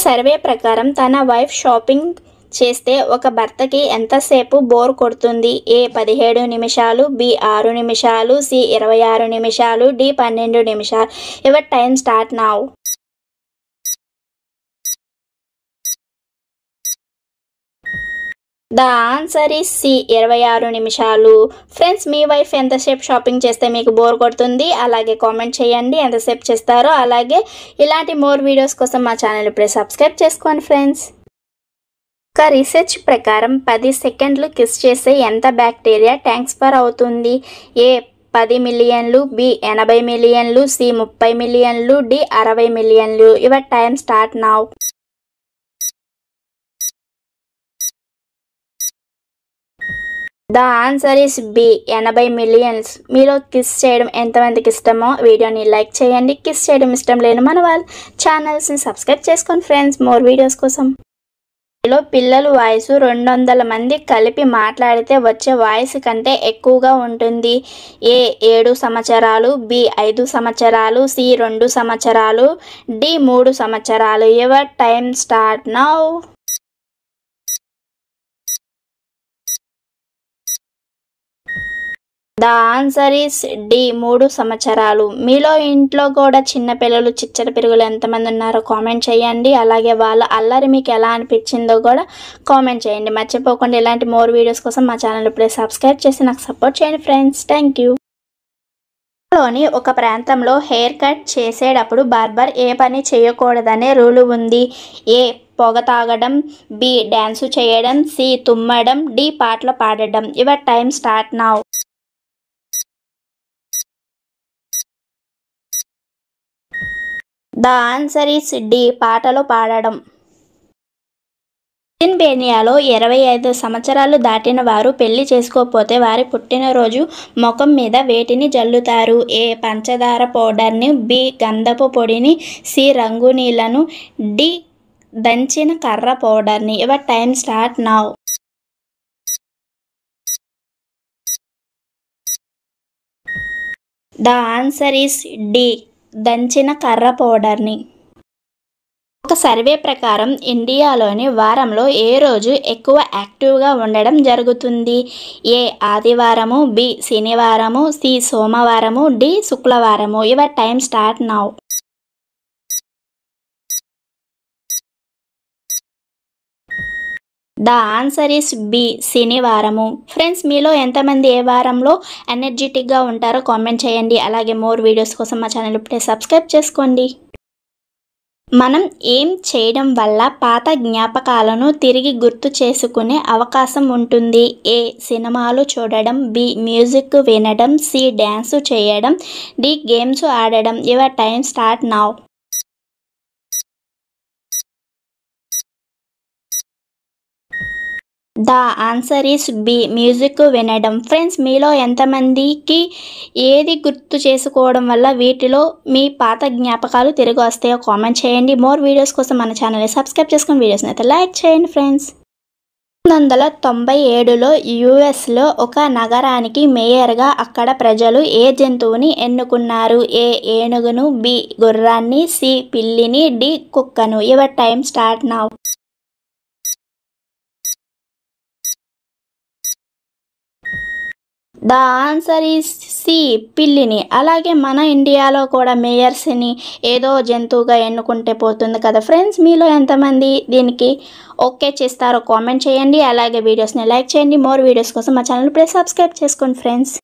Survey ప్రకారం తన wife shopping చేస్తే ఒక భర్తకి ఎంతసేపు బోర్ కొడుతుంది? ఏ 17 నిమిషాలు, బి 6 నిమిషాలు, సి 26 నిమిషాలు, డి 12 నిమిషాలు. Your time start now. The answer is C 26 నిమిషాలు. ఫ్రెండ్స్, మీ వైఫ్ ఎంతసేపు షాపింగ్ చేస్తే మీకు బోర్ కొడుతుంది? అలాగే కామెంట్ చేయండి ఎంతసేపు చేస్తారో. అలాగే ఇలాంటి మోర్ వీడియోస్ కోసం మా ఛానల్ ఇప్పుడే సబ్స్క్రైబ్ చేసుకోండి ఫ్రెండ్స్. ఒక రీసెర్చ్ ప్రకారం 10 సెకండ్లు కిస్ చేస్తే ఎంత బ్యాక్టీరియా ట్రాన్స్ఫర్ అవుతుంది? ఏ 10 మిలియన్లు, బి 80 మిలియన్లు, సి 30 మిలియన్లు, డి 60 మిలియన్లు. Your time start now. The answer is B 80 millions. మీలో కిస్ చేయడం ఎంతమందికి ఇష్టమో వీడియోని లైక్ చేయండి. కిస్ చేయడం ఇష్టం లేని మన వాళ్ళ ఛానల్స్ని సబ్స్క్రైబ్ చేసుకోండి ఫ్రెండ్స్ మోర్ వీడియోస్ కోసం. మీలో పిల్లల వాయిస్ 200 మంది కలిపి మాట్లాడితే వచ్చే వాయిస్ కంటే ఎక్కువగా ఉంటుంది. ఏ 7 సంవత్సరాలు, బి 5 సంవత్సరాలు, సి 2 సంవత్సరాలు, డి 3 సంవత్సరాలు. Your time start now. The answer is D 3 సంవత్సరాలు. మీలో ఇంట్లో కూడా చిన్న పిల్లలు, చిచ్చర పిరుగులు ఎంతమంది ఉన్నారో కామెంట్ చేయండి. అలాగే వాళ్ళ అల్లరి మీకు ఎలా అనిపించిందో కూడా కామెంట్ చేయండి. మర్చిపోకుండా ఇలాంటి మోర్ వీడియోస్ కోసం మా ఛానల్ ఇప్పుడే సబ్స్క్రైబ్ చేసి నాకు సపోర్ట్ చేయండి ఫ్రెండ్స్. Thank you. లోని ఒక ప్రాంతంలో హెయిర్ కట్ చేసేటప్పుడు బార్బర్ ఏ పని చేయకూడదనే రూలు ఉంది? ఏ పొగ తాగడం, బి డ్యాన్సు చేయడం, సి తుమ్మడం, డి పాటలు పాడడం. Your time start now. The answer is D పాటలు పాడడం. పెన్సిల్వేనియాలో 25 సంవత్సరాలు దాటిన వారు పెళ్లి చేసుకోకపోతే వారి పుట్టినరోజు ముఖం మీద వేటిని జల్లుతారు? ఏ పంచదార పౌడర్ని, బి గంధపు పొడిని, సి రంగు నీళ్లను, డి దంచిన కర్ర పౌడర్ని. Your time start now. The answer is D దంచిన కర్ర పౌడర్ని. ఒక సర్వే ప్రకారం ఇండియాలోని వారంలో ఏ రోజు ఎక్కువ యాక్టివ్గా ఉండడం జరుగుతుంది? ఏ ఆదివారము, బి శనివారము, సి సోమవారము, డి శుక్రవారము. Your time start now. The answer is B శనివారము. ఫ్రెండ్స్, మీలో ఎంతమంది ఏ వారంలో ఎనర్జెటిక్గా ఉంటారో కామెంట్ చేయండి. అలాగే మోర్ వీడియోస్ కోసం మా ఛానల్ ఇప్పుడే సబ్స్క్రైబ్ చేసుకోండి. మనం ఏం చేయడం వల్ల పాత జ్ఞాపకాలను తిరిగి గుర్తు చేసుకునే అవకాశం ఉంటుంది? ఏ సినిమాలు చూడడం, బి మ్యూజిక్ వినడం, సి డ్యాన్స్ చేయడం, డి గేమ్స్ ఆడడం. Your time start now. The answer is B music వినడం. ఫ్రెండ్స్, మీలో ఎంతమందికి ఏది గుర్తు చేసుకోవడం వల్ల వీటిలో మీ పాత జ్ఞాపకాలు తిరిగి వస్తాయో కామెంట్ చేయండి. మోర్ వీడియోస్ కోసం మన ఛానల్ని సబ్స్క్రైబ్ చేసుకుని వీడియోస్ని అయితే లైక్ చేయండి ఫ్రెండ్స్. 1997లో యుఎస్లో ఒక నగరానికి మేయర్గా అక్కడ ప్రజలు ఏ జంతువుని ఎన్నుకున్నారు? ఏ ఏనుగును, బి గుర్రాన్ని, సి పిల్లిని, డి కుక్కను. Your time start now. The answer is C పిల్లిని. అలాగే మన ఇండియాలో కూడా మేయర్స్ని ఏదో జంతువుగా ఎన్నుకుంటే పోతుంది కదా ఫ్రెండ్స్. మీలో ఎంతమంది దీనికి ఓకే చేస్తారో కామెంట్ చేయండి. అలాగే వీడియోస్ని లైక్ చేయండి. మోర్ వీడియోస్ కోసం మా ఛానల్ ఇప్పుడే సబ్స్క్రైబ్ చేసుకోండి ఫ్రెండ్స్.